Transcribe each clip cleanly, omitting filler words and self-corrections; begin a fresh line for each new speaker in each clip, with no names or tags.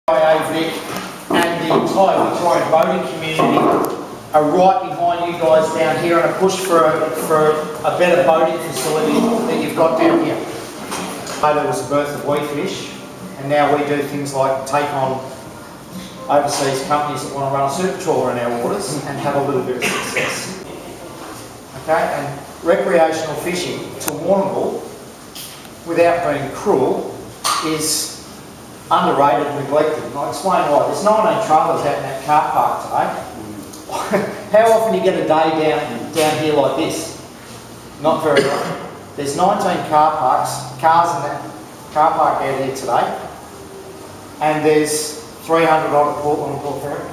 Vic and the entire Victorian boating community are right behind you guys down here and a push for a better boating facility that you've got down here. There was the birth of WeFish, and now we do things like take on overseas companies that want to run a super trawler in our waters and have a little bit of success. Okay, and recreational fishing to Warrnambool, without being cruel, is underrated and neglected. And I'll explain why. There's 19 trailers out in that car park today. How often do you get a day down here like this? Not very often. There's 19 cars in that car park out here today, and there's 300 odd at Portland and Port Ferry.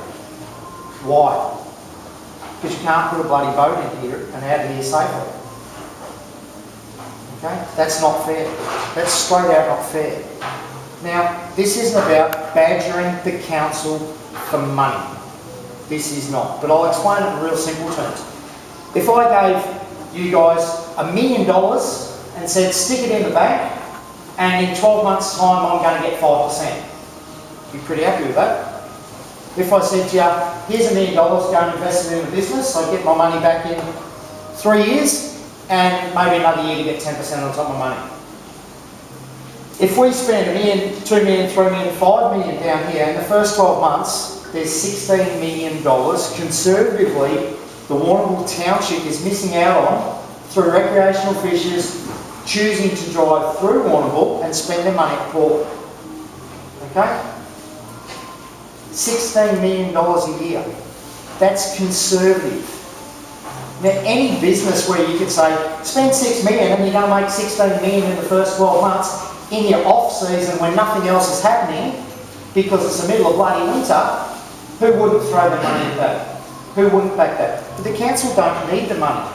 Why? Because you can't put a bloody boat in here and out of here safely. Okay? That's not fair. That's straight out not fair. Now, this isn't about badgering the council for money. This is not. But I'll explain it in real simple terms. If I gave you guys $1 million and said, stick it in the bank, and in 12 months' time I'm going to get 5%, you'd be pretty happy with that. If I said to you, here's $1 million, go and invest it in the business, I get my money back in 3 years, and maybe another year to get 10% on top of my money. If we spend $1 million, $2 million, $3 million, $5 million down here, in the first 12 months, there's $16 million conservatively the Warrnambool Township is missing out on through recreational fishers choosing to drive through Warrnambool and spend their money at port. Okay? $16 million a year. That's conservative. Now, any business where you could say, spend $6 million and you're going to make $16 million in the first 12 months, in your off-season when nothing else is happening, because it's the middle of bloody winter, who wouldn't throw the money at that? Who wouldn't back that? But the council don't need the money.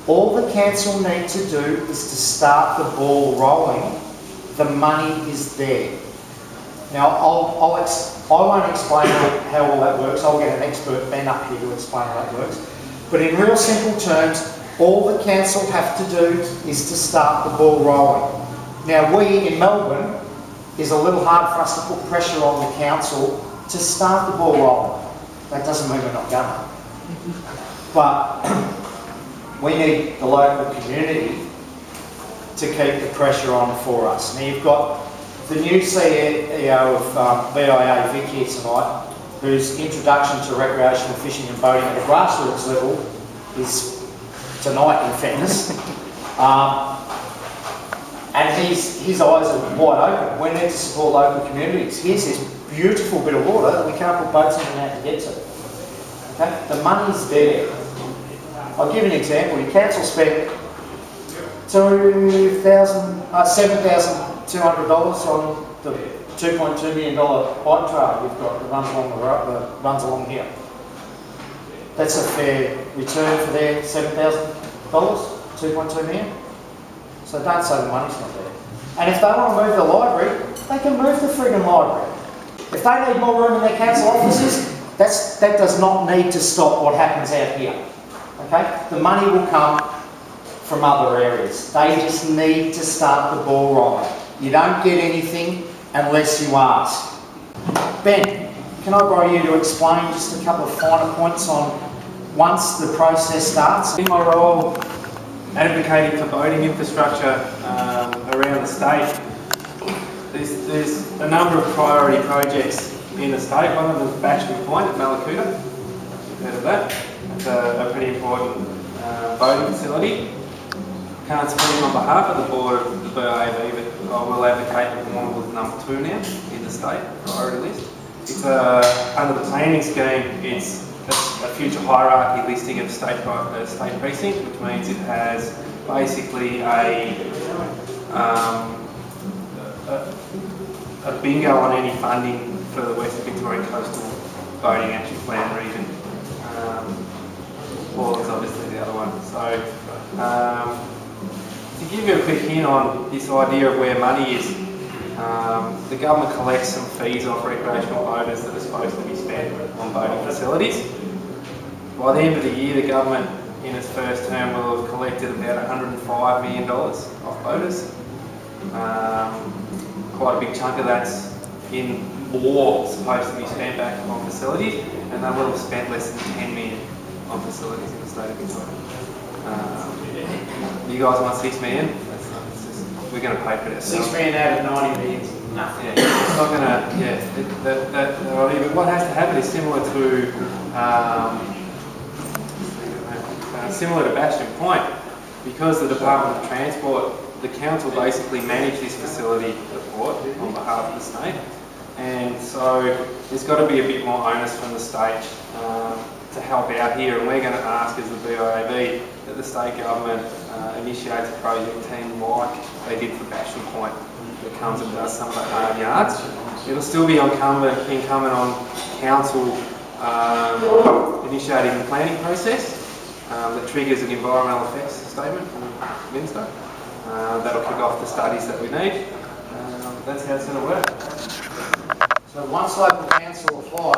All the council need to do is to start the ball rolling. The money is there. Now, I won't explain how all that works. I'll get an expert, Ben, up here to explain how that works. But in real simple terms, all the council have to do is to start the ball rolling. Now, we in Melbourne, is a little hard for us to put pressure on the council to start the ball rolling. That doesn't mean we're not going to. But we need the local community to keep the pressure on for us. Now, you've got the new CEO of BIA, Vic, here tonight, whose introduction to recreational fishing and boating at a grassroots level is tonight, in fairness. And his eyes are wide open. We need to support local communities. Here's this beautiful bit of water that we can't put boats in and out to get to. Okay? The money's there. I'll give you an example. Your council spent $7,200 on the $2.2 million bike trail we've got that runs along the road, that runs along here. That's a fair return for their $7,000, $2.2 million. So don't say the money's not there. And if they want to move the library, they can move the friggin' library. If they need more room in their council offices, that does not need to stop what happens out here. Okay? The money will come from other areas. They just need to start the ball rolling. You don't get anything unless you ask. Ben, can I borrow you to explain just a couple of finer points on once the process starts?
In my role, advocating for boating infrastructure around the state, there's a number of priority projects in the state. One of them is Battery Point at Malakuta. You've heard of that. It's a pretty important boating facility. Can't speak on behalf of the board of the BIAV, but I will advocate that Warrnambool is number 2 now in the state priority list. It's under the planning scheme, it's a future hierarchy listing of state precinct, which means it has basically a bingo on any funding for the Western Victorian Coastal Boating Action Plan region. Portland's obviously the other one. So, to give you a quick hint on this idea of where money is, the government collects some fees off recreational boaters that are supposed to be spent on boating facilities. By the end of the year, the government in its first term will have collected about $105 million off boaters. Quite a big chunk of that's in more supposed to be spent back on facilities, and they would have spent less than 10 million on facilities in the state of Victoria. You guys want 6 million? We're going to pay for it ourselves.
6 million out of 90 million. Nothing.
Yeah, it's not going to, but what has to happen is similar to Bastion Point, because the Department of Transport, the council basically manage this facility, the port, on behalf of the state, and so there's got to be a bit more onus from the state to help out here, and we're going to ask as the BIAB that the state government initiates a project team like they did for Bastion Point, that comes and does some of the hard yards. It'll still be incumbent on council initiating the planning process that triggers an environmental effects statement from the Minister. That'll kick off the studies that we need. That's how it's going to work.
So once local council apply,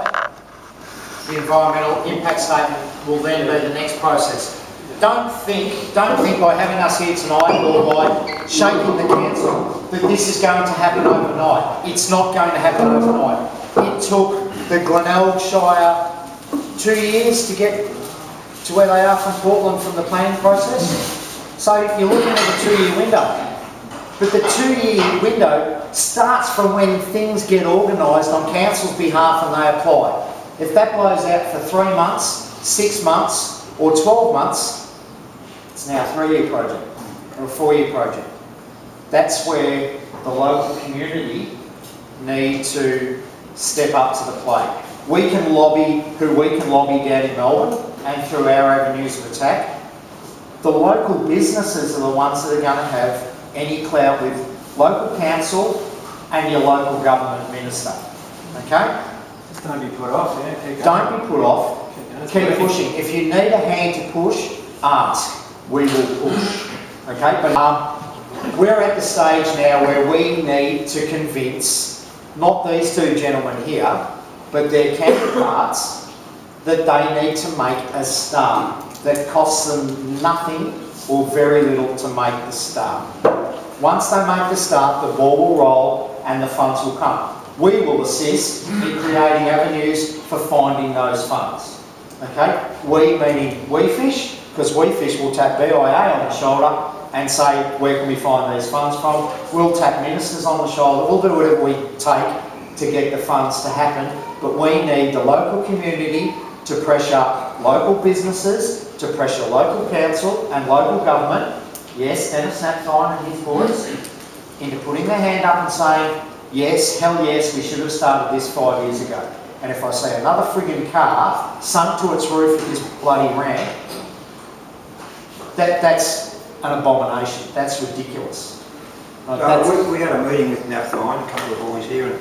the environmental impact statement will then be the next process. Don't think by having us here tonight or by shaking the council that this is going to happen overnight. It's not going to happen overnight. It took the Glenelg Shire 2 years to get to where they are from Portland from the planning process. So you're looking at a 2-year window. But the 2-year window starts from when things get organised on council's behalf and they apply. If that blows out for 3 months, 6 months or 12 months, it's now a 3-year project or a 4-year project. That's where the local community need to step up to the plate. We can lobby who we can lobby down in Melbourne and through our avenues of attack. The local businesses are the ones that are going to have any clout with local council and your local government minister. Okay?
Just don't be put off, yeah.
Don't be put off. Keep pushing. If you need a hand to push, ask. We will push. Okay? But we're at the stage now where we need to convince not these two gentlemen here, but their counterparts that they need to make a start that costs them nothing or very little to make the start. Once they make the start, the ball will roll and the funds will come. We will assist in creating avenues for finding those funds. Okay? We meaning We Fish, because We Fish will tap BIA on the shoulder and say, where can we find these funds from? We'll tap ministers on the shoulder. We'll do whatever we take to get the funds to happen. But we need the local community to pressure local businesses, to pressure local council and local government, yes, Dennis Snapthine and his boys, into putting their hand up and saying, yes, hell yes, we should have started this 5 years ago. And if I see another friggin' car sunk to its roof at this bloody ramp, that's an abomination. That's ridiculous.
We had a meeting with Napthine, a couple of boys here,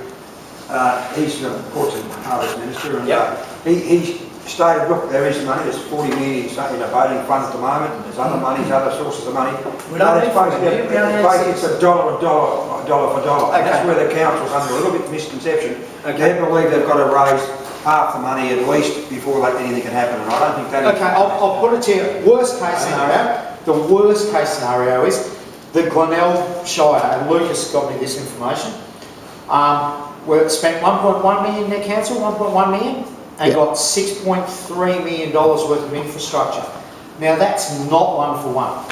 and he's the Ports and Harbours Minister, and he stated, look, there is money, there's 40 million in a voting fund at the moment, and there's other money, other sources of money.
We don't need
it's a dollar for dollar.
Okay.
And that's where the council's under a little bit of misconception. They believe they've got to raise half the money at least before anything can happen, and I don't think that is...
Okay, I'll put it to you. Worst case scenario, the worst case scenario is the Glenelg Shire, and Lucas got me this information, we spent 1.1 million in their council, 1.1 million, and got $6.3 million worth of infrastructure. Now that's not 1 for 1.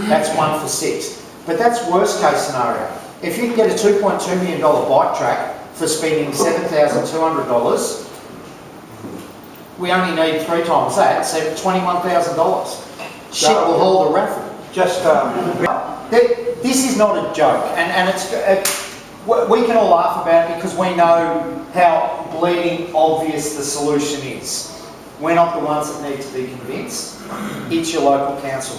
That's 1 for 6. But that's worst case scenario. If you can get a $2.2 million bike track for spending $7,200, we only need 3 times that, so $21,000. Shit will hold a raffle.
Just...
This is not a joke, and we can all laugh about it because we know how bleeding obvious the solution is. We're not the ones that need to be convinced. It's your local council.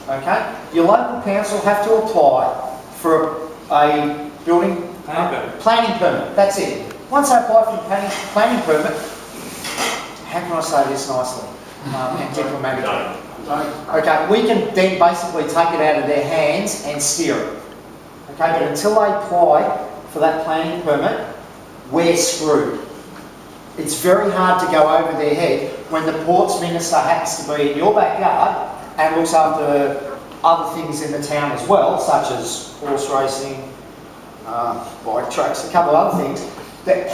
Okay? Your local council have to apply for a building planning permit. That's it. Once they apply for the planning permit, how can I say this nicely and diplomatically? Okay, we can then basically take it out of their hands and steer it. Okay, but until they apply for that planning permit, we're screwed. It's very hard to go over their head when the Ports Minister happens to be in your backyard and looks after other things in the town as well, such as horse racing, bike tracks, a couple of other things. that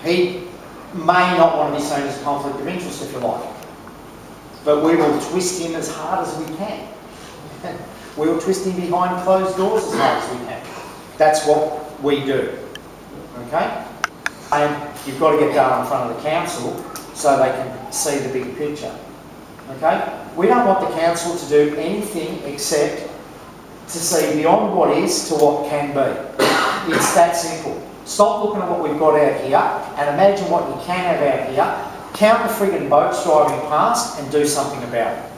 he may not want to be seen as a conflict of interest, if you like. But we will twist him as hard as we can. We will twist him behind closed doors as hard as we can. That's what we do. Okay? And you've got to get done in front of the council so they can see the big picture. Okay? We don't want the council to do anything except to see beyond what is to what can be. It's that simple. Stop looking at what we've got out here and imagine what you can have out here. Count the friggin' boats driving past and do something about it.